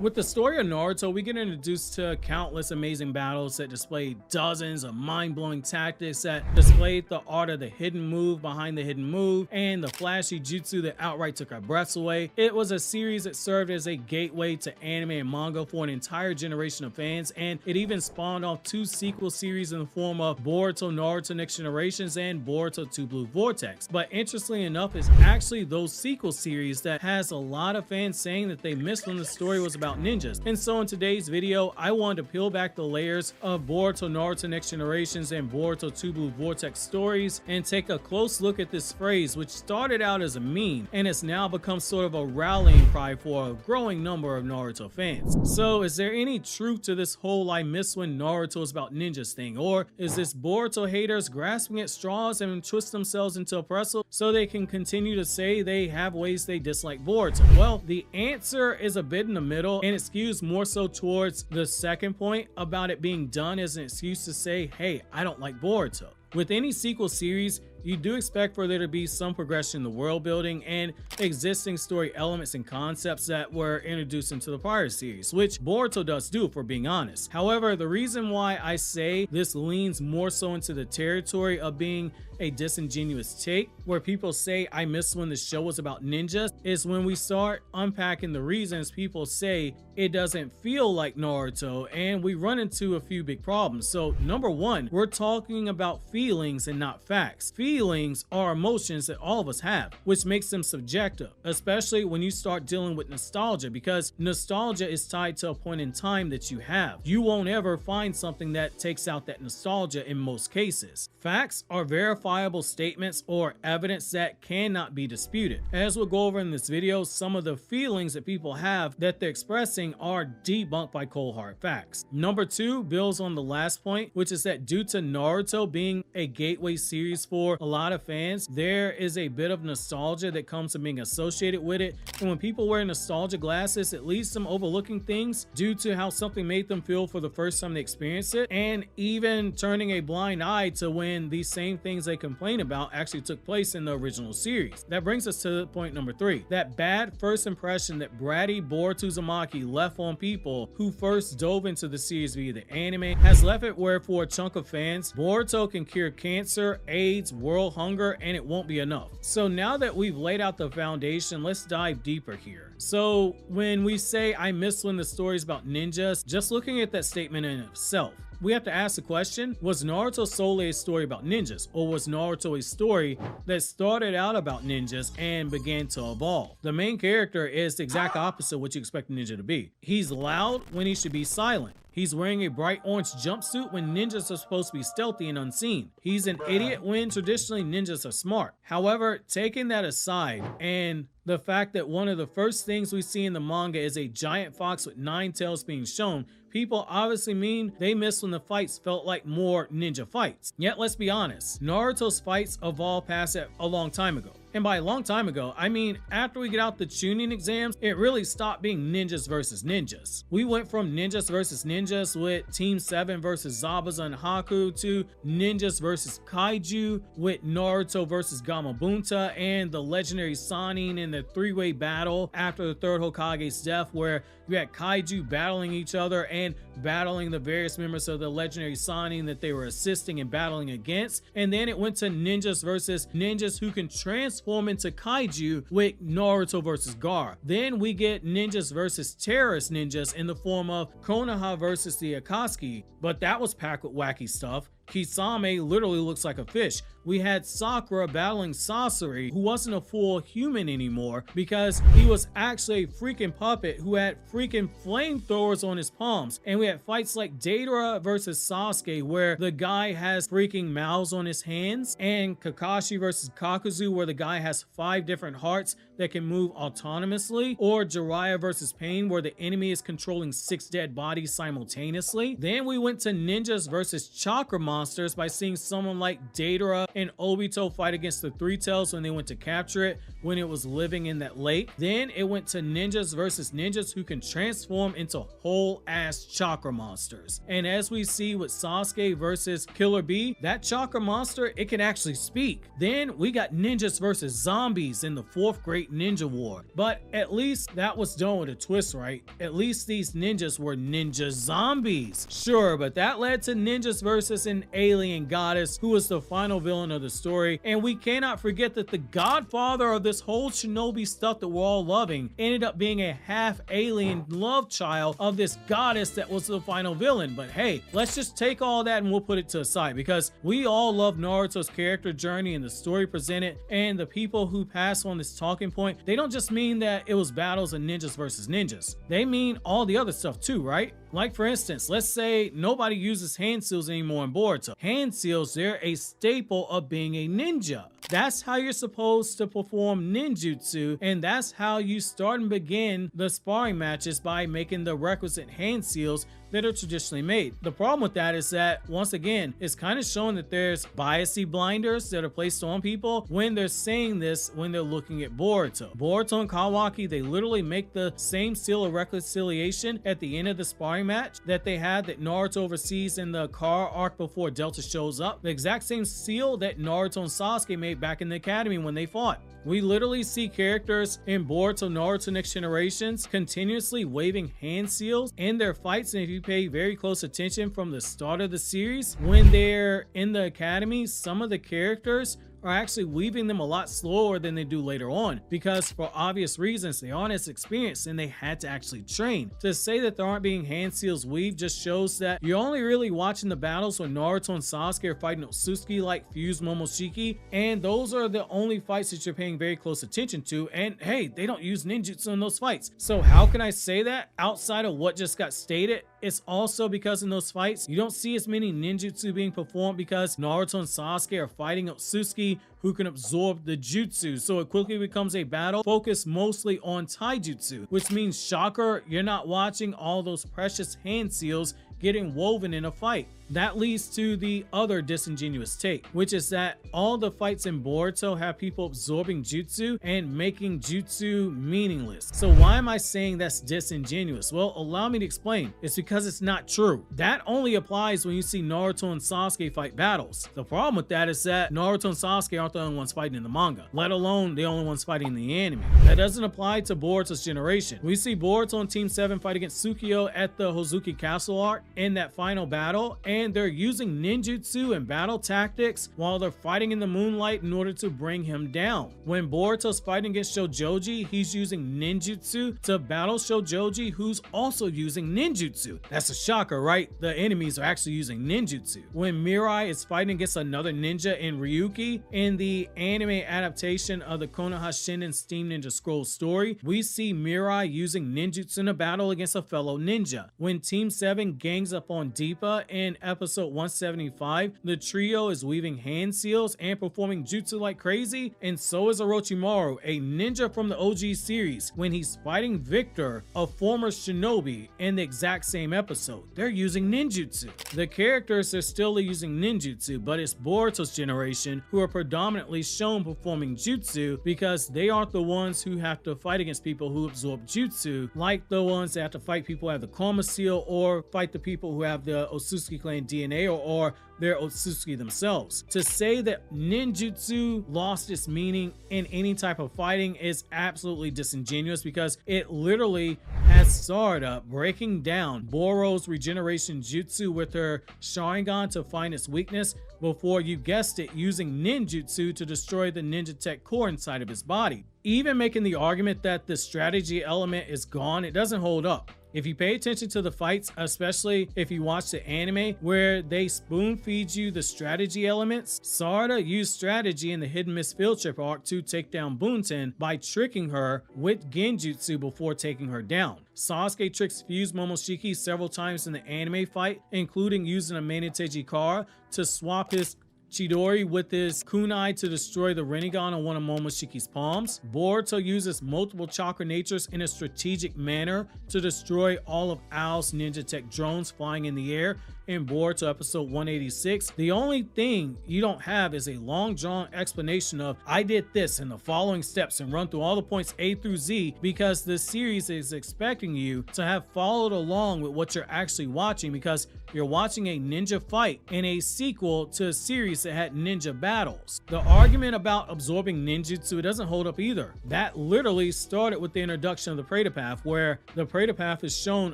With the story of Naruto, we get introduced to countless amazing battles that display dozens of mind-blowing tactics that displayed the art of the hidden move behind the hidden move and the flashy jutsu that outright took our breaths away. It was a series that served as a gateway to anime and manga for an entire generation of fans, and it even spawned off 2 sequel series in the form of Boruto Naruto Next Generations and Boruto 2 Blue Vortex. But interestingly enough, it's actually those sequel series that has a lot of fans saying that they missed when the story was about ninjas. And so in today's video, I wanted to peel back the layers of Boruto Naruto Next Generations and Boruto 2 Blue Vortex stories and take a close look at this phrase, which started out as a meme and has now become sort of a rallying cry for a growing number of Naruto fans. So is there any truth to this whole "I miss when Naruto is about ninjas" thing, or is this Boruto haters grasping at straws and twist themselves into a pretzel so they can continue to say they have ways they dislike Boruto? Well, the answer is a bit in the middle, and it skews more so towards the second point about it being done as an excuse to say, hey, I don't like Boruto. With any sequel series, you do expect for there to be some progression in the world building and existing story elements and concepts that were introduced into the prior series, which Boruto does do, if we're being honest. However, the reason why I say this leans more so into the territory of being a disingenuous take, where people say I miss when the show was about ninjas, is when we start unpacking the reasons people say it doesn't feel like Naruto, and we run into a few big problems. So number one, we're talking about feelings and not facts. Feelings are emotions that all of us have, which makes them subjective, especially when you start dealing with nostalgia, because nostalgia is tied to a point in time that you have. You won't ever find something that takes out that nostalgia in most cases. Facts are verifiable statements or evidence that cannot be disputed. As we'll go over in this video, some of the feelings that people have that they're expressing are debunked by cold hard facts. Number two builds on the last point, which is that due to Naruto being a gateway series for a lot of fans, there is a bit of nostalgia that comes from being associated with it. And when people wear nostalgia glasses, it leads them overlooking things due to how something made them feel for the first time they experienced it, and even turning a blind eye to when these same things they complain about actually took place in the original series. That brings us to point number three. That bad first impression that bratty Boruto Uzumaki left on people who first dove into the series via the anime has left it where for a chunk of fans, Boruto can cure cancer, AIDS, world hunger, and it won't be enough. So now that we've laid out the foundation, let's dive deeper here. So when we say I miss when the story's about ninjas, just looking at that statement in itself, we have to ask the question, was Naruto solely a story about ninjas, or was Naruto a story that started out about ninjas and began to evolve? The main character is the exact opposite of what you expect a ninja to be. He's loud when he should be silent. He's wearing a bright orange jumpsuit when ninjas are supposed to be stealthy and unseen. He's an idiot when traditionally ninjas are smart. However, taking that aside, and the fact that one of the first things we see in the manga is a giant fox with 9 tails being shown, people obviously mean they miss when the fights felt like more ninja fights. Yet let's be honest, Naruto's fights evolved past that a long time ago. And by a long time ago, I mean after we get out the Chunin exams, it really stopped being ninjas versus ninjas. We went from ninjas versus ninjas with Team 7 versus Zabuza and Haku to ninjas versus kaiju with Naruto versus Gamabunta and the legendary Sannin in the 3-way battle after the 3rd Hokage's death, where you had kaiju battling each other and battling the various members of the legendary Sannin that they were assisting and battling against. And then it went to ninjas versus ninjas who can transform into kaiju with Naruto versus Gaara. Then we get ninjas versus terrorist ninjas in the form of Konoha versus the Akatsuki, but that was packed with wacky stuff. Kisame literally looks like a fish. We had Sakura battling Sasori, who wasn't a full human anymore because he was actually a freaking puppet who had freaking flamethrowers on his palms. And we had fights like Deidara versus Sasuke, where the guy has freaking mouths on his hands, and Kakashi versus Kakuzu, where the guy has 5 different hearts that can move autonomously, or Jiraiya versus Pain, where the enemy is controlling 6 dead bodies simultaneously. Then we went to ninjas versus chakra monsters by seeing someone like Deidara and Obito fight against the 3 Tails when they went to capture it when it was living in that lake. Then it went to ninjas versus ninjas who can transform into whole ass chakra monsters. And as we see with Sasuke versus Killer Bee, that chakra monster, it can actually speak. Then we got ninjas versus zombies in the 4th Great great ninja war. But at least that was done with a twist, right? At least these ninjas were ninja zombies. Sure, but that led to ninjas versus an alien goddess who was the final villain of the story. And we cannot forget that the godfather of this whole shinobi stuff that we're all loving ended up being a half alien love child of this goddess that was the final villain. But hey, let's just take all that and we'll put it to the side, because we all love Naruto's character journey and the story presented, and the people who pass on this talking point, they don't just mean that it was battles of ninjas versus ninjas. They mean all the other stuff too, right? Like for instance, let's say nobody uses hand seals anymore in Boruto. Hand seals, they're a staple of being a ninja. That's how you're supposed to perform ninjutsu, and that's how you start and begin the sparring matches, by making the requisite hand seals that are traditionally made. The problem with that is that, once again, it's kind of showing that there's biasy blinders that are placed on people when they're saying this when they're looking at Boruto. Boruto and Kawaki, they literally make the same seal of reconciliation at the end of the sparring match that they had that Naruto oversees in the car arc before Delta shows up. The exact same seal that Naruto and Sasuke made back in the academy when they fought. We literally see characters in Boruto, Naruto Next Generations continuously waving hand seals in their fights, and if you pay very close attention from the start of the series, when they're in the academy, some of the characters are actually weaving them a lot slower than they do later on, because for obvious reasons they aren't as experienced and they had to actually train. To say that there aren't being hand seals weaved just shows that you're only really watching the battles when Naruto and Sasuke are fighting Otsutsuki like fused Momoshiki, and those are the only fights that you're paying very close attention to, and hey, they don't use ninjutsu in those fights. So how can I say that outside of what just got stated? It's also because in those fights, you don't see as many ninjutsu being performed because Naruto and Sasuke are fighting Otsutsuki, who can absorb the jutsu. So it quickly becomes a battle focused mostly on taijutsu, which means, shocker, you're not watching all those precious hand seals getting woven in a fight. That leads to the other disingenuous take, which is that all the fights in Boruto have people absorbing jutsu and making jutsu meaningless. So why am I saying that's disingenuous? Well, allow me to explain. It's because it's not true. That only applies when you see Naruto and Sasuke fight battles. The problem with that is that Naruto and Sasuke aren't the only ones fighting in the manga, let alone the only ones fighting in the anime. That doesn't apply to Boruto's generation. We see Boruto and Team 7 fight against Tsukio at the Hozuki Castle arc in that final battle, and they're using ninjutsu and battle tactics while they're fighting in the moonlight in order to bring him down. When Boruto's fighting against Shojoji, he's using ninjutsu to battle Shojoji, who's also using ninjutsu. That's a shocker, right? The enemies are actually using ninjutsu. When Mirai is fighting against another ninja in Ryuki in the anime adaptation of the Konoha Shinden Steam Ninja Scroll story, we see Mirai using ninjutsu in a battle against a fellow ninja. When Team 7 gangs up on Deepa in episode 175, the trio is weaving hand seals and performing jutsu like crazy, and so is Orochimaru, a ninja from the OG series, when he's fighting Victor, a former shinobi, in the exact same episode. They're using ninjutsu. The characters are still using ninjutsu, but it's Boruto's generation who are predominantly shown performing jutsu, because they aren't the ones who have to fight against people who absorb jutsu, like the ones that have to fight people who have the Karma Seal, or fight the people who have the Otsutsuki clan DNA, or they're Otsutsuki themselves. To say that ninjutsu lost its meaning in any type of fighting is absolutely disingenuous, because it literally has Sarada breaking down Boro's regeneration jutsu with her Sharingan to find its weakness, before, you guessed it, using ninjutsu to destroy the ninja tech core inside of his body. Even making the argument that the strategy element is gone, it doesn't hold up. If you pay attention to the fights, especially if you watch the anime where they spoon feed you the strategy elements, Sarada used strategy in the Hidden Mist Field Trip arc to take down Bunten by tricking her with genjutsu before taking her down. Sasuke tricks fused Momoshiki several times in the anime fight, including using a Meneteji Kara to swap his Chidori with his kunai to destroy the Rinnegan on one of Momoshiki's palms. Boruto uses multiple chakra natures in a strategic manner to destroy all of Ao's ninja tech drones flying in the air, in Boruto episode 186. The only thing you don't have is a long drawn explanation of I did this in the following steps and run through all the points A through Z, because the series is expecting you to have followed along with what you're actually watching, because you're watching a ninja fight in a sequel to a series that had ninja battles. The argument about absorbing ninjutsu doesn't hold up either. That literally started with the introduction of the Path, where the Path is shown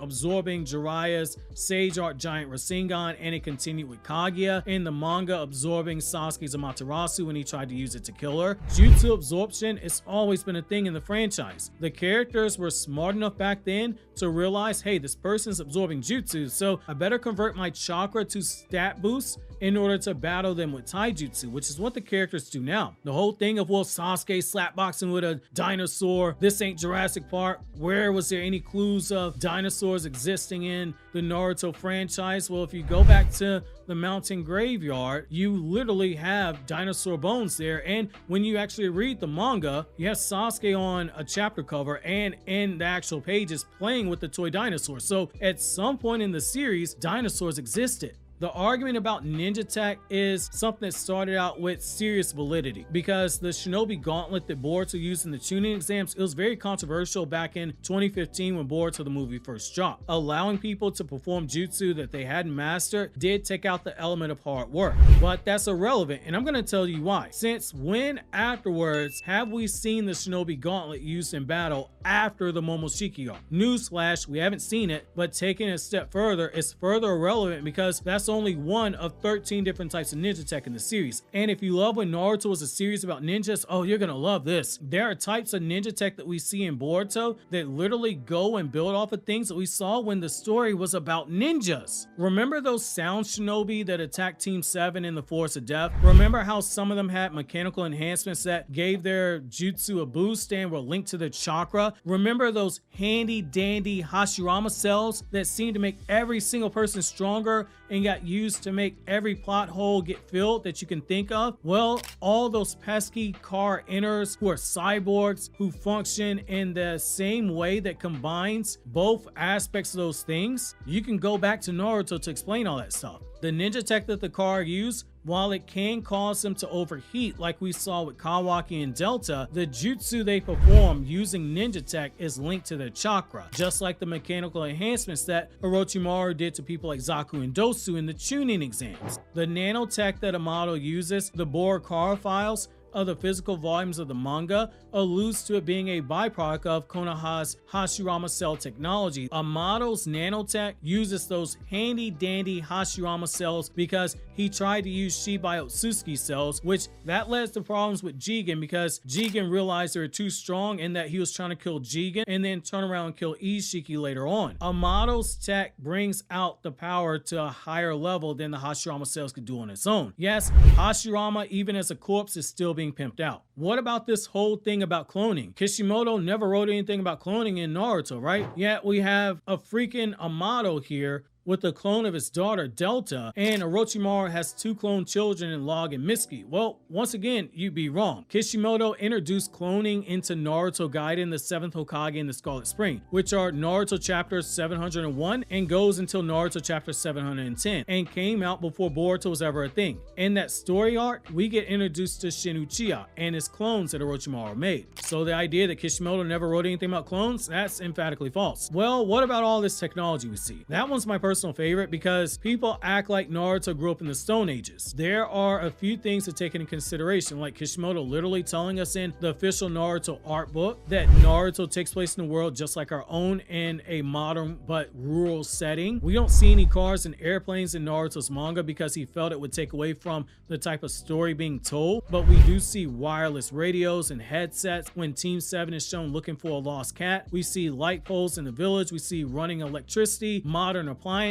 absorbing Jiraiya's Sage Art Giant Rasengan, and it continued with Kaguya in the manga absorbing Sasuke's Amaterasu when he tried to use it to kill her. Jutsu absorption has always been a thing in the franchise. The characters were smart enough back then to realize, hey, this person's absorbing jutsu, so I better convert my chakra to stat boosts in order to battle them with taijutsu, which is what the characters do now. The whole thing of, well, Sasuke slapboxing with a dinosaur, this ain't Jurassic Park. Where was there any clues of dinosaurs existing in the Naruto franchise? Well, if you go back to the mountain graveyard, you literally have dinosaur bones there, and when you actually read the manga, you have Sasuke on a chapter cover and in the actual pages playing with the toy dinosaur. So at some point in the series, dinosaurs existed. The argument about ninja tech is something that started out with serious validity, because the Shinobi Gauntlet that Boruto used in the tuning exams, it was very controversial back in 2015 when Boruto the movie first dropped. Allowing people to perform jutsu that they hadn't mastered did take out the element of hard work, but that's irrelevant, and I'm going to tell you why. Since when afterwards have we seen the Shinobi Gauntlet used in battle after the Momoshiki arc? Newsflash, we haven't seen it, but taking it a step further, it's further irrelevant because that's only one of 13 different types of ninja tech in the series. And if you love when Naruto was a series about ninjas, oh, you're gonna love this. There are types of ninja tech that we see in Boruto that literally go and build off of things that we saw when the story was about ninjas. Remember those sound shinobi that attacked Team 7 in the Forest of Death? Remember how some of them had mechanical enhancements that gave their jutsu a boost and were linked to their chakra? Remember those handy dandy Hashirama cells that seemed to make every single person stronger and got used to make every plot hole get filled that you can think of? Well, all those pesky car inners who are cyborgs who function in the same way that combines both aspects of those things, you can go back to Naruto to explain all that stuff. The ninja tech that the car use, while it can cause them to overheat like we saw with Kawaki and Delta, the jutsu they perform using ninja tech is linked to their chakra, just like the mechanical enhancements that Orochimaru did to people like Zaku and Dosu in the tuning exams. The nanotech that Amato uses, the Bohr car files, of the physical volumes of the manga alludes to it being a byproduct of Konoha's Hashirama cell technology. Amato's nanotech uses those handy dandy Hashirama cells because he tried to use Shibai Otsuki cells, which that led to problems with Jigen because Jigen realized they were too strong and that he was trying to kill Jigen and then turn around and kill Ishiki later on. Amato's tech brings out the power to a higher level than the Hashirama cells could do on its own. Yes, Hashirama, even as a corpse, is still being pimped out. What about this whole thing about cloning? Kishimoto never wrote anything about cloning in Naruto, right? Yet we have a freaking Amato here with the clone of his daughter Delta, and Orochimaru has 2 clone children in Log and Mitsuki. Well, once again, you'd be wrong. Kishimoto introduced cloning into Naruto Gaiden, the 7th Hokage, and the Scarlet Spring, which are Naruto chapter 701 and goes until Naruto chapter 710, and came out before Boruto was ever a thing. In that story arc, we get introduced to Shin Uchiha and his clones that Orochimaru made. So the idea that Kishimoto never wrote anything about clones, that's emphatically false. Well, what about all this technology we see? That one's my personal favorite because people act like Naruto grew up in the Stone Ages. There are a few things to take into consideration, like Kishimoto literally telling us in the official Naruto art book that Naruto takes place in the world just like our own in a modern but rural setting. We don't see any cars and airplanes in Naruto's manga because he felt it would take away from the type of story being told, but we do see wireless radios and headsets when Team 7 is shown looking for a lost cat. We see light poles in the village, we see running electricity, modern appliances,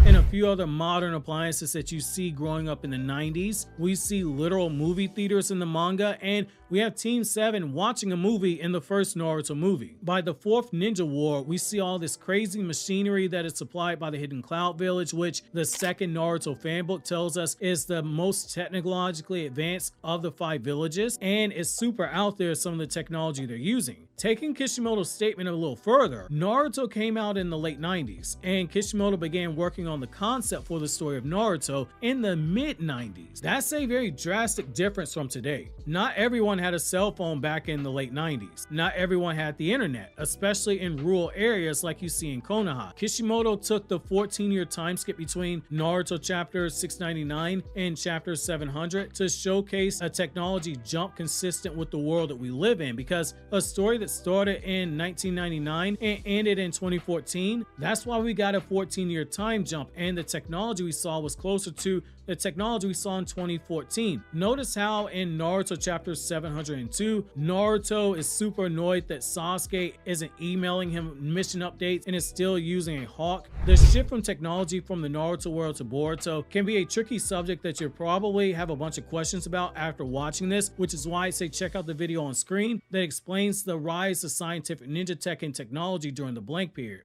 and a few other modern appliances that you see growing up in the 90s. We see literal movie theaters in the manga, and we have Team 7 watching a movie in the first Naruto movie. By the 4th Ninja War, we see all this crazy machinery that is supplied by the Hidden Cloud Village, which the 2nd Naruto fanbook tells us is the most technologically advanced of the 5 villages, and is super out there some of the technology they're using. Taking Kishimoto's statement a little further, Naruto came out in the late 90s, and Kishimoto began working on the concept for the story of Naruto in the mid-90s. That's a very drastic difference from today. Not everyone had a cell phone back in the late 90s. Not everyone had the internet, especially in rural areas like you see in Konoha. Kishimoto took the 14-year time skip between Naruto chapter 699 and chapter 700 to showcase a technology jump consistent with the world that we live in, because a story that started in 1999 and ended in 2014, that's why we got a 14-year time jump, and the technology we saw was closer to the technology we saw in 2014. Notice how in Naruto chapter 702, Naruto is super annoyed that Sasuke isn't emailing him mission updates and is still using a hawk. The shift from technology from the Naruto world to Boruto can be a tricky subject that you probably have a bunch of questions about after watching this, which is why I say check out the video on screen that explains the rise of scientific ninja tech and technology during the blank period.